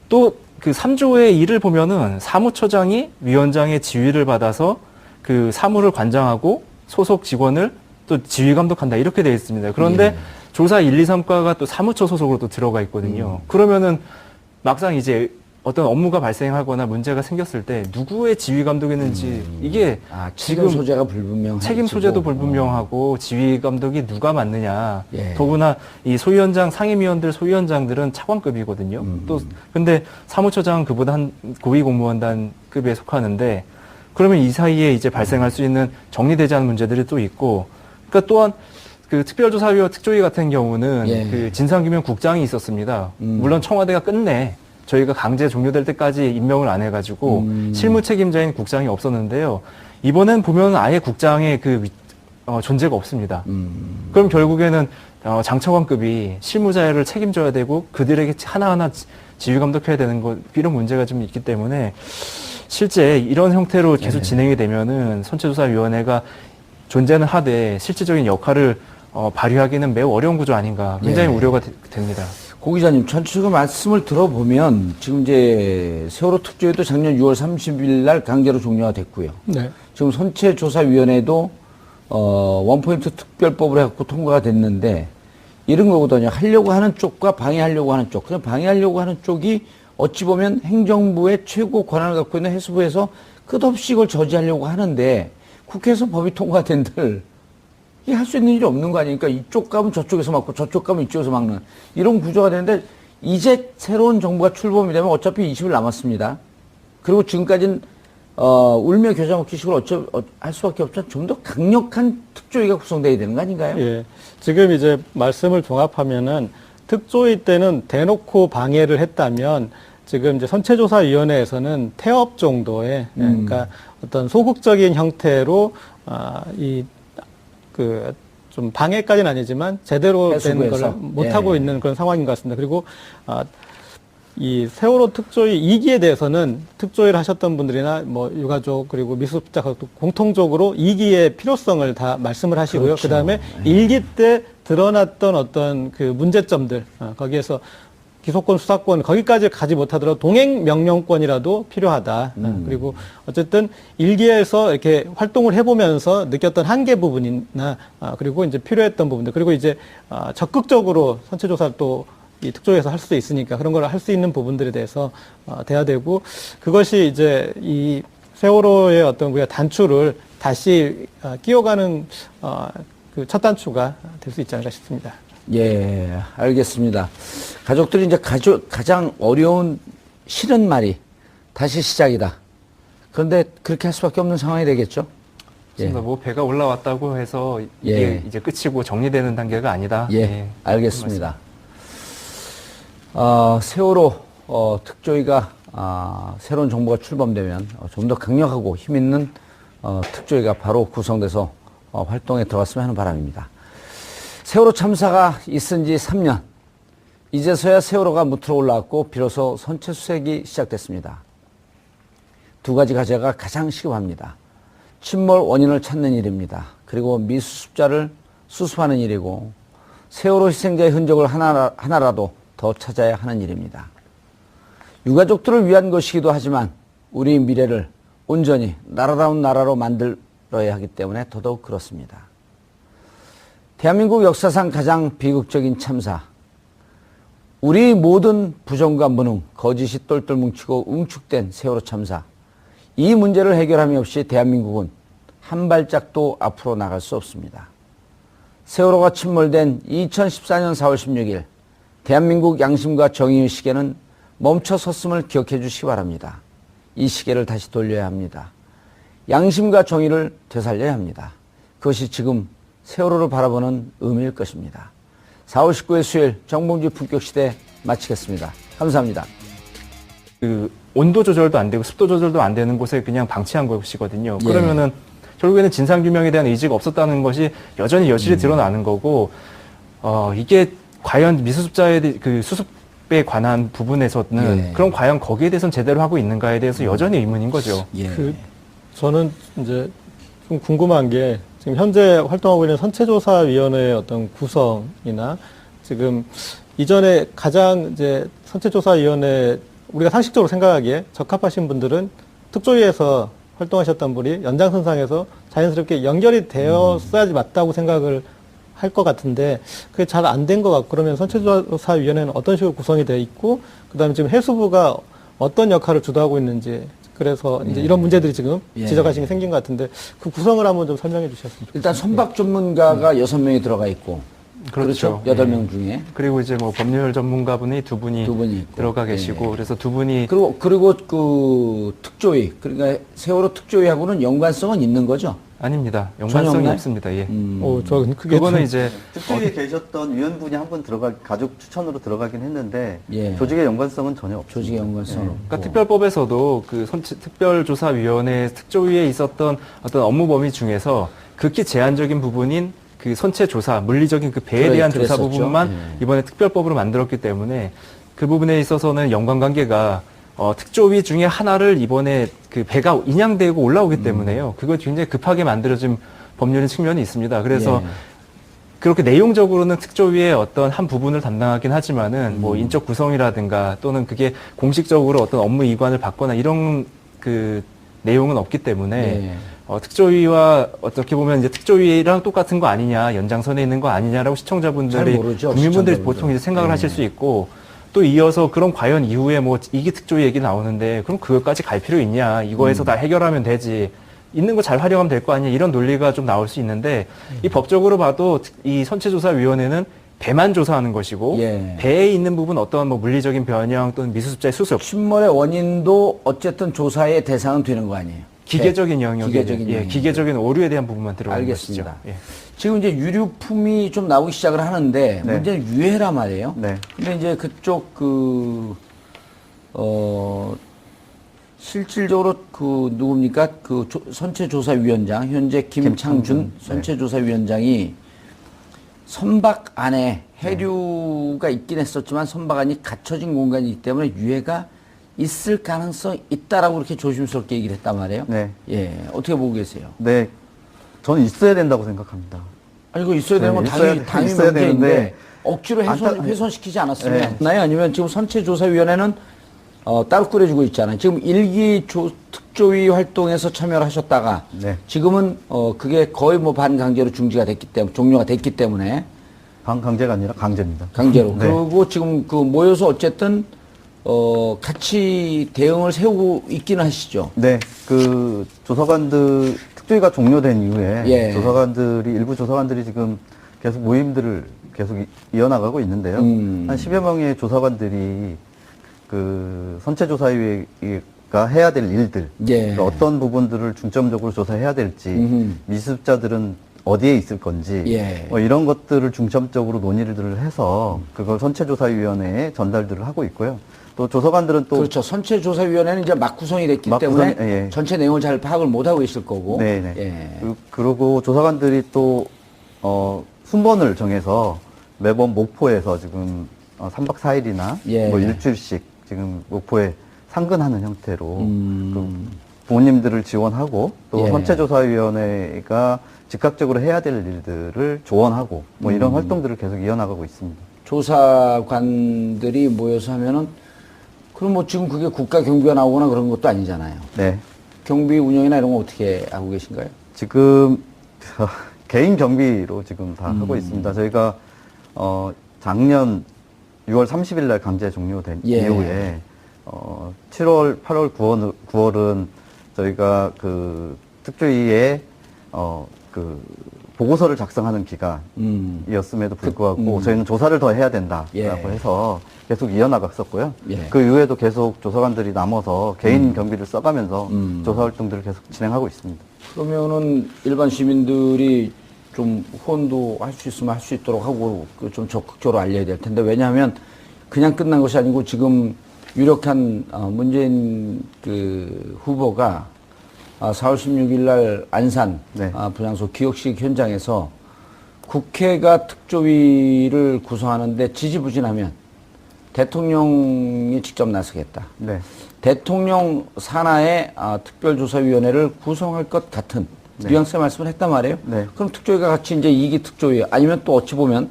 또 그 3조의 일을 보면은 사무처장이 위원장의 지휘를 받아서 그 사무를 관장하고 소속 직원을 또 지휘 감독한다, 이렇게 되어 있습니다. 그런데 예. 조사 1, 2, 3과가 또 사무처 소속으로 또 들어가 있거든요. 그러면은 막상 이제 어떤 업무가 발생하거나 문제가 생겼을 때 누구의 지휘 감독이었는지, 이게 책임 소재가 불분명하고 책임 소재도 불분명하고 지휘 감독이 누가 맡느냐. 예. 더구나 이 소위원장, 상임위원들, 소위원장들은 차관급이거든요. 또 근데 사무처장은 그보다 한 고위 공무원단급에 속하는데, 그러면 이 사이에 이제 발생할 수 있는 정리되지 않은 문제들이 또 있고, 그러니까 또한 그 특별조사위와 특조위 같은 경우는 예. 그 진상규명국장이 있었습니다. 물론 청와대가 끝내 저희가 강제 종료될 때까지 임명을 안 해가지고 실무 책임자인 국장이 없었는데요. 이번엔 보면 아예 국장의 그 존재가 없습니다. 그럼 결국에는 장차관급이 실무자를 책임져야 되고 그들에게 하나하나 지휘 감독해야 되는 것, 이런 문제가 좀 있기 때문에 실제 이런 형태로 계속 진행이 되면은 선체조사위원회가 존재는 하되 실질적인 역할을 발휘하기는 매우 어려운 구조 아닌가, 굉장히 예. 우려가 됩니다. 고 기자님, 전체적으로 말씀을 들어보면 지금 이제 세월호 특조위도 작년 6월 30일 날 강제로 종료가 됐고요. 네. 지금 선체조사위원회도 원포인트 특별법을 해갖고 통과가 됐는데, 이런 거거든요. 하려고 하는 쪽과 방해하려고 하는 쪽. 그냥 방해하려고 하는 쪽이 어찌 보면 행정부의 최고 권한을 갖고 있는 해수부에서 끝없이 이걸 저지하려고 하는데, 국회에서 법이 통과된들 이게 할 수 있는 일이 없는 거 아닙니까? 이쪽 가면 저쪽에서 막고 저쪽 가면 이쪽에서 막는 이런 구조가 되는데, 이제 새로운 정부가 출범이 되면 어차피 20일 남았습니다. 그리고 지금까지는 울며 겨자 먹기 식으로 할 수밖에 없지만 좀 더 강력한 특조위가 구성돼야 되는 거 아닌가요? 예. 지금 이제 말씀을 종합하면은 특조위 때는 대놓고 방해를 했다면, 지금 이제 선체조사위원회에서는 태업 정도의, 그러니까 어떤 소극적인 형태로 좀 방해까지는 아니지만 제대로 된 해수부에서? 걸 못하고 예. 있는 그런 상황인 것 같습니다. 그리고 이 세월호 특조위 2기에 대해서는 특조위를 하셨던 분들이나 뭐 유가족 그리고 미수습자 공통적으로 2기의 필요성을 다 말씀을 하시고요. 그렇죠. 그다음에 1기 때 드러났던 어떤 그 문제점들, 거기에서 기소권, 수사권 거기까지 가지 못하더라도 동행 명령권이라도 필요하다. 그리고 어쨌든 일기에서 이렇게 활동을 해보면서 느꼈던 한계 부분이나 그리고 이제 필요했던 부분들, 그리고 이제 적극적으로 선체조사를 또 이 특조위에서 할 수도 있으니까 그런 걸 할 수 있는 부분들에 대해서 돼야 되고, 그것이 이제 이 세월호의 어떤 우리가 단추를 다시 끼워가는 그 첫 단추가 될 수 있지 않을까 싶습니다. 예, 알겠습니다. 가족들이 이제 가장 어려운 싫은 말이 다시 시작이다. 그런데 그렇게 할 수밖에 없는 상황이 되겠죠? 맞습니다. 뭐 배가 올라왔다고 해서 이게 예. 이제 끝이고 정리되는 단계가 아니다. 예, 알겠습니다. 세월호 특조위가 새로운 정부가 출범되면 좀 더 강력하고 힘 있는 특조위가 바로 구성돼서 활동에 들어갔으면 하는 바람입니다. 세월호 참사가 있은 지 3년. 이제서야 세월호가 무트로 올라왔고 비로소 선체 수색이 시작됐습니다. 두 가지 과제가 가장 시급합니다. 침몰 원인을 찾는 일입니다. 그리고 미수습자를 수습하는 일이고 세월호 희생자의 흔적을 하나라도 더 찾아야 하는 일입니다. 유가족들을 위한 것이기도 하지만 우리 미래를 온전히 나라다운 나라로 만들어야 하기 때문에 더더욱 그렇습니다. 대한민국 역사상 가장 비극적인 참사. 우리 모든 부정과 무능, 거짓이 똘똘 뭉치고 응축된 세월호 참사. 이 문제를 해결함이 없이 대한민국은 한 발짝도 앞으로 나갈 수 없습니다. 세월호가 침몰된 2014년 4월 16일 대한민국 양심과 정의의 시계는 멈춰섰음을 기억해 주시기 바랍니다. 이 시계를 다시 돌려야 합니다. 양심과 정의를 되살려야 합니다. 그것이 지금 세월호를 바라보는 의미일 것입니다. 4월 19일 수요일 정봉주 품격시대 마치겠습니다. 감사합니다. 그 온도 조절도 안 되고 습도 조절도 안 되는 곳에 그냥 방치한 것이거든요. 예. 그러면은 결국에는 진상규명에 대한 의지가 없었다는 것이 여전히 여실히 드러나는 거고, 이게 과연 미수습자에 그 수습에 관한 부분에서는 예. 그럼 과연 거기에 대해서는 제대로 하고 있는가에 대해서 여전히 의문인 거죠. 예. 저는 이제 좀 궁금한 게 지금 현재 활동하고 있는 선체조사위원회의 어떤 구성이나 지금 이전에 가장 이제 선체조사위원회 우리가 상식적으로 생각하기에 적합하신 분들은 특조위에서 활동하셨던 분이 연장선상에서 자연스럽게 연결이 되었어야지 맞다고 생각을 할 것 같은데 그게 잘 안 된 것 같고 그러면 선체조사위원회는 어떤 식으로 구성이 되어 있고 그다음에 지금 해수부가 어떤 역할을 주도하고 있는지 그래서 이제 이런 문제들이 지금 지적하신 게 생긴 것 같은데 그 구성을 한번 좀 설명해 주셨으면 좋겠습니다. 일단 선박 전문가가 6명이 들어가 있고 그렇죠. 8명 중에. 그리고 이제 뭐 법률 전문가분이 두 분이 있고. 들어가 계시고, 그래서 두 분이 그리고 그 특조위, 그러니까 세월호 특조위하고는 연관성은 있는 거죠? 아닙니다. 전혀 연관성이 없나요? 없습니다. 예. 저 그게 그거는 좀- 이제 특조위에 계셨던 위원분이 한 분 가족 추천으로 들어가긴 했는데 예. 조직의 연관성은 전혀 없습니다. 조직의 연관성은 없고. 그러니까 특별법에서도 그 특별조사위원회 특조위에 있었던 어떤 업무 범위 중에서 극히 제한적인 부분인 그 선체 조사, 물리적인 그 배에 대한 조사 그랬었죠. 부분만 이번에 특별법으로 만들었기 때문에 그 부분에 있어서는 연관관계가 특조위 중에 하나를 이번에 그 배가 인양되고 올라오기 때문에요. 그거 굉장히 급하게 만들어진 법률인 측면이 있습니다. 그래서 예. 그렇게 내용적으로는 특조위의 어떤 한 부분을 담당하긴 하지만은 뭐 인적 구성이라든가 또는 그게 공식적으로 어떤 업무 이관을 받거나 이런 그 내용은 없기 때문에 예. 특조위와 어떻게 보면 이제 특조위랑 똑같은 거 아니냐, 연장선에 있는 거 아니냐라고 시청자분들이, 잘 모르죠, 국민분들이 시청자분들은. 보통 이제 생각을 예. 하실 수 있고, 또 이어서 그럼 과연 이후에 뭐 이기 특조위 얘기 나오는데 그럼 그것까지 갈 필요 있냐, 이거에서 다 해결하면 되지, 있는 거 잘 활용하면 될 거 아니냐, 이런 논리가 좀 나올 수 있는데 이 법적으로 봐도 이 선체조사위원회는 배만 조사하는 것이고 예. 배에 있는 부분 어떤 뭐 물리적인 변형 또는 미수습자의 수습, 침몰의 원인도 어쨌든 조사의 대상은 되는 거 아니에요? 기계적인 영역에 기계적인 예, 영역. 기계적인 오류에 대한 부분만 들어가는 알겠습니다. 것이죠. 예. 지금 이제 유류품이 좀 나오기 시작을 하는데 네. 문제는 유해라 말이에요. 네. 근데 이제 그쪽 실질적으로 누굽니까? 선체조사위원장 현재 김창준 선체조사위원장이 선박 안에 해류가 있긴 했었지만 선박 안이 갇혀진 공간이기 때문에 유해가 있을 가능성이 있다라고 그렇게 조심스럽게 얘기를 했단 말이에요. 네. 예, 어떻게 보고 계세요? 네. 저는 있어야 된다고 생각합니다. 아니, 이거 있어야 되는 건 있어야 당연히 있어야 문제인데 되는데 억지로 훼손시키지 않았으면 네. 아니면 지금 선체조사위원회는 따로 꾸려지고 있잖아요. 지금 일기 특조위 활동에서 참여를 하셨다가 네. 지금은 그게 거의 뭐 반강제로 종료가 됐기 때문에 반강제가 아니라 강제입니다. 강제로. 네. 그리고 지금 모여서 어쨌든 같이 대응을 세우고 있기는 하시죠. 네, 그 특조위가 종료된 이후에 예. 일부 조사관들이 지금 계속 모임들을 계속 이어나가고 있는데요. 한 10여 명의 조사관들이 그 선체조사위가 해야 될 일들, 예. 어떤 부분들을 중점적으로 조사해야 될지, 미습자들은 어디에 있을 건지, 예. 뭐 이런 것들을 중점적으로 논의를 해서 그걸 선체조사위원회에 전달들을 하고 있고요. 또 조사관들은 또 그렇죠. 선체조사위원회는 이제 막 구성이 됐기 때문에 예. 전체 내용을 잘 파악을 못하고 있을 거고. 네네. 예. 그리고 조사관들이 또 순번을 정해서 매번 목포에서 지금 3박 4일이나 예. 뭐 일주일씩 지금 목포에 상근하는 형태로 그 부모님들을 지원하고 또 예. 선체조사위원회가 즉각적으로 해야 될 일들을 조언하고 뭐 이런 활동들을 계속 이어나가고 있습니다. 조사관들이 모여서 하면은 그럼 뭐 지금 그게 국가 경비가 나오거나 그런 것도 아니잖아요. 네. 경비 운영이나 이런 거 어떻게 하고 계신가요? 지금 개인 경비로 지금 다 하고 있습니다. 저희가 작년 6월 30일 날 강제 종료된 예. 이후에 7월, 8월, 9월은 저희가 그 특조위에 그 보고서를 작성하는 기간이었음에도 불구하고 저희는 조사를 더 해야 된다라고 예. 해서 계속 이어나갔었고요. 예. 그 이후에도 계속 조사관들이 남아서 개인 경비를 써가면서 조사 활동들을 계속 진행하고 있습니다. 그러면은 일반 시민들이 좀 후원도 할 수 있으면 할 수 있도록 하고 좀 적극적으로 알려야 될 텐데, 왜냐하면 그냥 끝난 것이 아니고 지금 유력한 문재인 그 후보가 4월 16일 날 안산 네. 분향소 기억식 현장에서 국회가 특조위를 구성하는데 지지부진하면 대통령이 직접 나서겠다. 네. 대통령 산하의 특별조사위원회를 구성할 것 같은 뉘앙스의 말씀을 했단 말이에요. 네. 그럼 특조위가 같이 이제 2기 특조위, 아니면 또 어찌 보면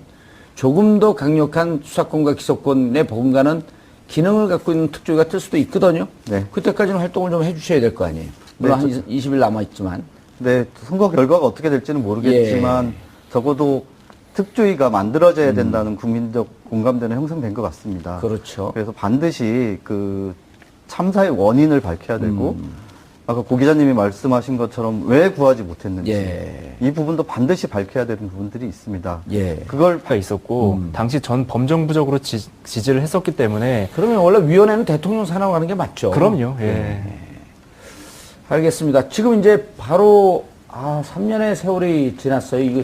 조금 더 강력한 수사권과 기소권에 버금가는 기능을 갖고 있는 특조위가 뜰 수도 있거든요. 네. 그때까지는 활동을 좀 해주셔야 될 거 아니에요. 물론 네, 한 20일 남아있지만. 네, 선거 결과가 어떻게 될지는 모르겠지만 예. 적어도 특조위가 만들어져야 된다는 국민적 공감대는 형성된 것 같습니다. 그렇죠. 그래서 반드시 그 참사의 원인을 밝혀야 되고 아까 고 기자님이 말씀하신 것처럼 왜 구하지 못했는지 예. 이 부분도 반드시 밝혀야 되는 부분들이 있습니다. 예. 그걸 가 있었고 당시 전 범정부적으로 지지를 했었기 때문에 그러면 원래 위원회는 대통령 산하고 가는 게 맞죠. 그럼요. 예. 알겠습니다. 지금 이제 바로 3년의 세월이 지났어요. 이거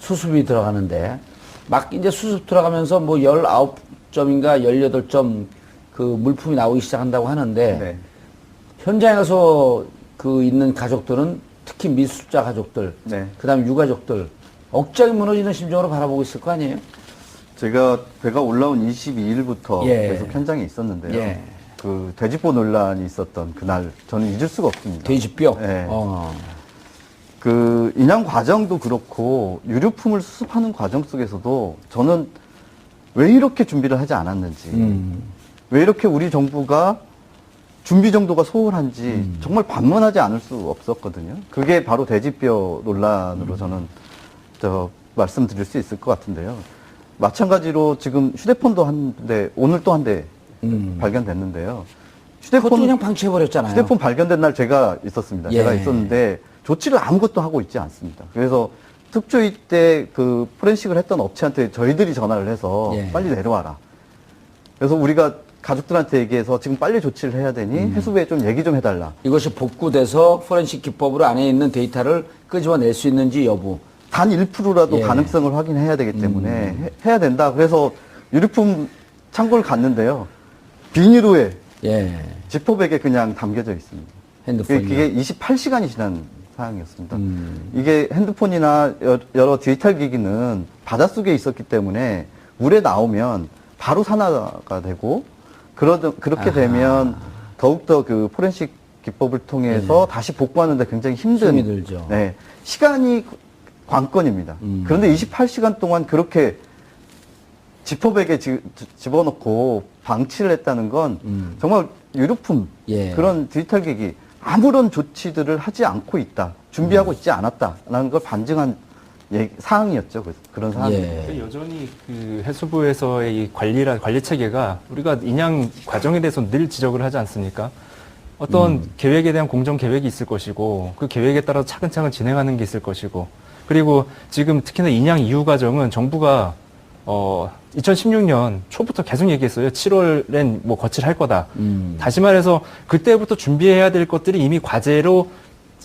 수습이 들어가는데 막 이제 수습 들어가면서 뭐 19점인가 18점 그 물품이 나오기 시작한다고 하는데 네. 현장에 가서 그 있는 가족들은 특히 미수자 가족들, 네. 그다음 유가족들 억장이 무너지는 심정으로 바라보고 있을 거 아니에요? 제가 배가 올라온 22일부터 예. 계속 현장에 있었는데요. 예. 그 돼지포 논란이 있었던 그날 저는 잊을 수가 없습니다. 돼지뼈. 네. 그 인양 과정도 그렇고 유류품을 수습하는 과정 속에서도 저는 왜 이렇게 준비를 하지 않았는지, 왜 이렇게 우리 정부가 준비 정도가 소홀한지 정말 반문하지 않을 수 없었거든요. 그게 바로 돼지뼈 논란으로 저는 말씀드릴 수 있을 것 같은데요. 마찬가지로 지금 휴대폰도 한 대, 오늘 또 한 대 발견됐는데요. 그것도 그냥 방치해버렸잖아요. 휴대폰 발견된 날 제가 있었습니다. 예. 제가 있었는데 조치를 아무것도 하고 있지 않습니다. 그래서 특조위 때 그 포렌식을 했던 업체한테 저희들이 전화를 해서 예. 빨리 내려와라. 그래서 우리가 가족들한테 얘기해서 지금 빨리 조치를 해야 되니 해수부에 좀 얘기 좀 해달라. 이것이 복구돼서 포렌식 기법으로 안에 있는 데이터를 끄집어낼 수 있는지 여부. 단 1%라도 예. 가능성을 확인해야 되기 때문에 해야 된다. 그래서 유류품 창고를 갔는데요. 비닐후에 예. 지퍼백에 그냥 담겨져 있습니다. 핸드폰이. 그게 28시간이 지난 사항이었습니다. 이게 핸드폰이나 여러 디지털 기기는 바닷속에 있었기 때문에 물에 나오면 바로 산화가 되고 그렇게 되면 더욱더 그 포렌식 기법을 통해서 다시 복구하는데 굉장히 힘이 들죠. 네, 시간이 관건입니다. 그런데 28시간 동안 그렇게 지퍼백에 집어넣고 방치를 했다는 건 정말 유류품, 예. 그런 디지털 기기 아무런 조치들을 하지 않고 있다, 준비하고 있지 않았다라는 걸 반증한 사항이었죠. 그런 사항입니다. 예. 여전히 그 해수부에서의 이 관리 체계가 우리가 인양 과정에 대해서 늘 지적을 하지 않습니까? 어떤 계획에 대한 공정 계획이 있을 것이고 그 계획에 따라 차근차근 진행하는 게 있을 것이고 그리고 지금 특히나 인양 이후 과정은 정부가 2016년 초부터 계속 얘기했어요. 7월엔 뭐 거칠할 거다. 다시 말해서 그때부터 준비해야 될 것들이 이미 과제로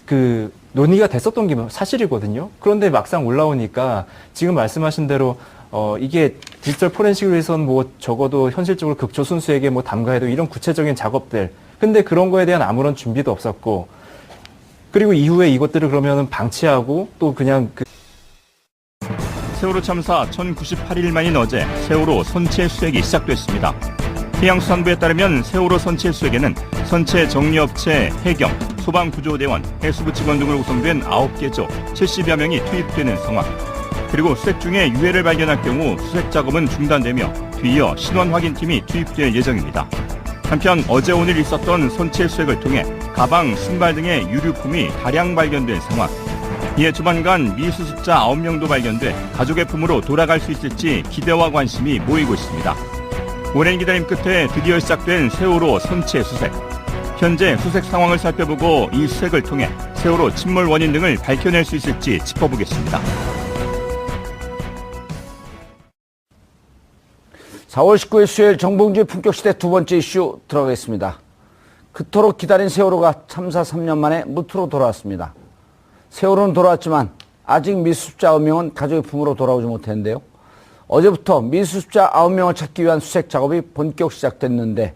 그 논의가 됐었던 게 사실이거든요. 그런데 막상 올라오니까 지금 말씀하신 대로 이게 디지털 포렌식을 위해서는 뭐 적어도 현실적으로 극초 순수에게 뭐 담가해도 이런 구체적인 작업들. 근데 그런 거에 대한 아무런 준비도 없었고, 그리고 이후에 이것들을 그러면은 방치하고 또 그냥 세월호 참사 1098일 만인 어제 세월호 선체 수색이 시작됐습니다. 해양수산부에 따르면 세월호 선체 수색에는 선체 정리업체 해경, 소방구조대원, 해수부 직원 등으로 구성된 9개 조 70여 명이 투입되는 상황. 그리고 수색 중에 유해를 발견할 경우 수색 작업은 중단되며 뒤이어 신원 확인팀이 투입될 예정입니다. 한편 어제 오늘 있었던 선체 수색을 통해 가방, 신발 등의 유류품이 다량 발견된 상황. 이에 조만간 미수습자 9명도 발견돼 가족의 품으로 돌아갈 수 있을지 기대와 관심이 모이고 있습니다. 오랜 기다림 끝에 드디어 시작된 세월호 선체 수색. 현재 수색 상황을 살펴보고 이 수색을 통해 세월호 침몰 원인 등을 밝혀낼 수 있을지 짚어보겠습니다. 4월 19일 수요일 정봉주의 품격시대 두 번째 이슈 들어가겠습니다. 그토록 기다린 세월호가 참사 3년 만에 무트로 돌아왔습니다. 세월호는 돌아왔지만 아직 미수습자 9명은 가족의 품으로 돌아오지 못했는데요. 어제부터 미수습자 9명을 찾기 위한 수색 작업이 본격 시작됐는데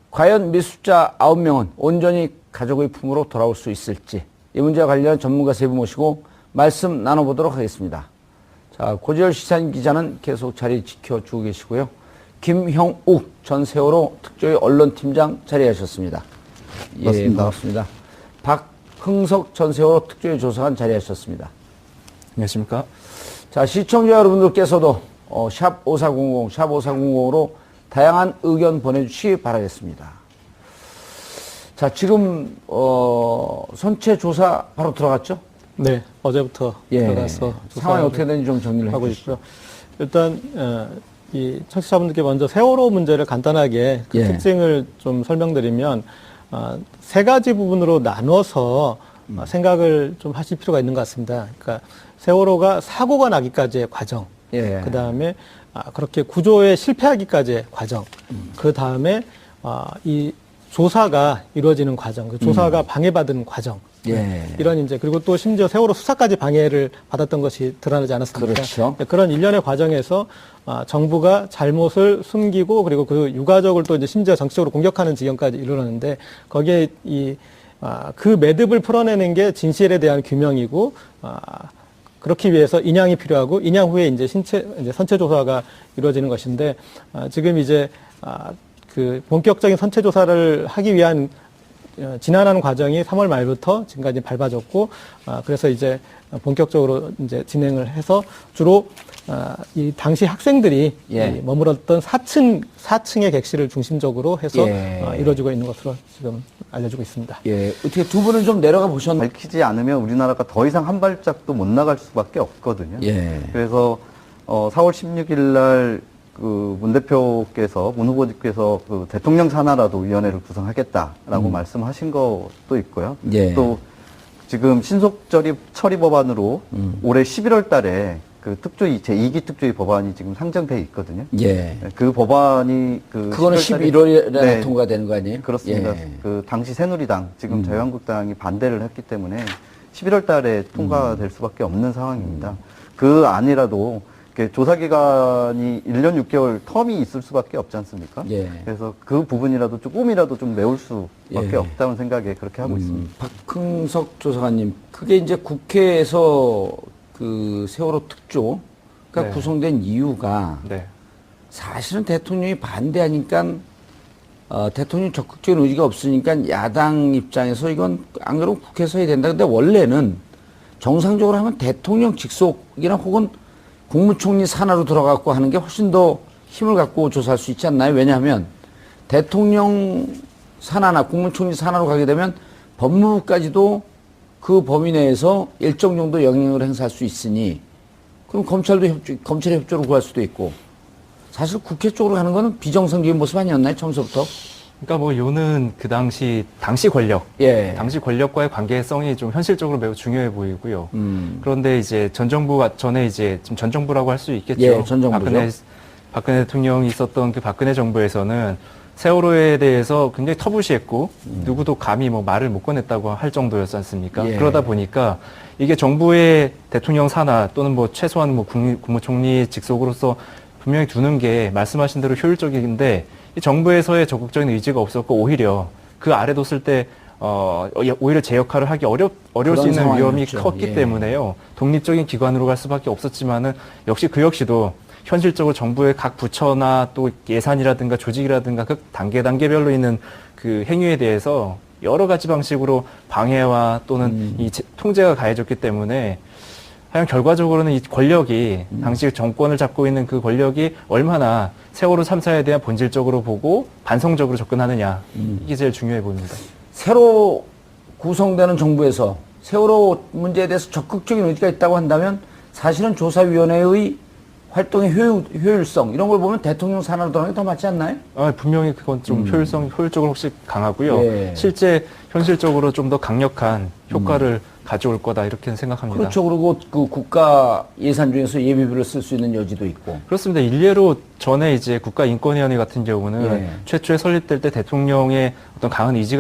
과연 미수습자 9명은 온전히 가족의 품으로 돌아올 수 있을지 이 문제와 관련 전문가 세 분 모시고 말씀 나눠보도록 하겠습니다. 자, 고지열 시사인 기자는 계속 자리 지켜주고 계시고요. 김형욱 전 세월호 특조위 언론팀장 자리하셨습니다. 맞습니다. 예, 반갑습니다. 박흥석 전 세월호 특조위 조사관 자리하셨습니다. 안녕하십니까? 자, 시청자 여러분들께서도 샵 5400, 샵 5400으로 다양한 의견 보내주시기 바라겠습니다. 자, 지금 선체 조사 바로 들어갔죠? 네, 어제부터 들어가서 상황이 어떻게 되는지 좀 정리를 하고 해주시죠. 있고요. 일단 이 청취자분들께 먼저 세월호 문제를 간단하게 그 특징을 좀 설명드리면 세 가지 부분으로 나눠서 생각을 좀 하실 필요가 있는 것 같습니다. 그러니까 세월호가 사고가 나기까지의 과정, 그 다음에 그렇게 구조에 실패하기까지의 과정, 그 다음에 이 조사가 이루어지는 과정, 그 조사가 방해받은 과정. 이런 이제 그리고 또 심지어 세월호 수사까지 방해를 받았던 것이 드러나지 않았습니까? 그렇죠. 그런 일련의 과정에서 정부가 잘못을 숨기고 그리고 그 유가족을 또 이제 심지어 정치적으로 공격하는 지경까지 이르렀는데 거기에 그 매듭을 풀어내는 게 진실에 대한 규명이고 그렇기 위해서 인양이 필요하고 인양 후에 이제 선체 조사가 이루어지는 것인데 지금 이제 그 본격적인 선체 조사를 하기 위한 진행하는 과정이 3월 말부터 지금까지 밟아졌고, 그래서 이제 본격적으로 이제 진행을 해서 주로 이 당시 학생들이 머물렀던 4층의 객실을 중심적으로 해서 이루어지고 있는 것으로 지금 알려지고 있습니다. 어떻게 두 분은 좀 내려가 보셨나요? 밝히지 않으면 우리나라가 더 이상 한 발짝도 못 나갈 수밖에 없거든요. 그래서 4월 16일 날 그 문 대표께서, 문 후보님께서 그 대통령 산하라도 위원회를 구성하겠다라고 말씀하신 것도 있고요. 또 지금 신속 처리 법안으로 올해 11월 달에 그 특조위, 제2기 특조위 법안이 지금 상정돼 있거든요. 그 법안이 그거는 11월에 통과되는 거 아니에요? 그렇습니다. 그 당시 새누리당, 지금 자유한국당이 반대를 했기 때문에 11월 달에 통과될 수밖에 없는 상황입니다. 그 안이라도 조사기간이 1년 6개월 텀이 있을 수밖에 없지 않습니까? 그래서 그 부분이라도 조금이라도 좀 메울 수밖에 없다는 생각에 그렇게 하고 있습니다. 박흥석 조사관님, 그게 이제 국회에서 그 세월호 특조가 구성된 이유가 사실은 대통령이 반대하니까 대통령 적극적인 의지가 없으니까 야당 입장에서 이건 안 그러면 국회에서 해야 된다. 근데 원래는 정상적으로 하면 대통령 직속이나 혹은 국무총리 산하로 들어가고 하는 게 훨씬 더 힘을 갖고 조사할 수 있지 않나요? 왜냐하면 대통령 산하나 국무총리 산하로 가게 되면 법무부까지도 그 범위 내에서 일정 정도 영향을 행사할 수 있으니 그럼 검찰의 협조를 구할 수도 있고 사실 국회 쪽으로 가는 거는 비정상적인 모습 아니었나요? 처음부터? 그러니까 뭐 요는 그 당시 권력, 예. 당시 권력과의 관계성이 좀 현실적으로 매우 중요해 보이고요. 그런데 이제 전 정부가 전에 이제 지금 전 정부라고 할 수 있겠죠. 예, 전 정부죠. 박근혜 대통령이 있었던 그 박근혜 정부에서는 세월호에 대해서 굉장히 터부시했고 누구도 감히 뭐 말을 못 꺼냈다고 할 정도였지 않습니까? 예. 그러다 보니까 이게 정부의 대통령 산하 또는 뭐 최소한 뭐 국무총리 직속으로서 분명히 두는 게 말씀하신 대로 효율적인데 이 정부에서의 적극적인 의지가 없었고 오히려 그 아래 뒀을 때 오히려 제 역할을 하기 어려울 수 있는 위험이 상황이었죠. 컸기 예. 때문에요. 독립적인 기관으로 갈 수밖에 없었지만은 역시 그 역시도 현실적으로 정부의 각 부처나 또 예산이라든가 조직이라든가 그 단계별로 있는 그 행위에 대해서 여러 가지 방식으로 방해와 또는 이 통제가 가해졌기 때문에 하여간 결과적으로는 이 권력이 당시 정권을 잡고 있는 그 권력이 얼마나 세월호 참사에 대한 본질적으로 보고 반성적으로 접근하느냐 이게 제일 중요해 보입니다. 새로 구성되는 정부에서 세월호 문제에 대해서 적극적인 의지가 있다고 한다면 사실은 조사위원회의 활동의 효율성 이런 걸 보면 대통령 산하로 들어가는 게 더 맞지 않나요? 분명히 그건 좀 효율적으로 훨씬 강하고요. 예. 실제 현실적으로 좀 더 강력한 효과를 가져올 거다 이렇게 생각합니다. 그렇죠. 그리고 그 국가 예산 중에서 예비비를 쓸 수 있는 여지도 있고. 그렇습니다. 일례로 전에 이제 국가인권위원회 같은 경우는 예. 최초에 설립될 때 대통령의 어떤 강한 의지가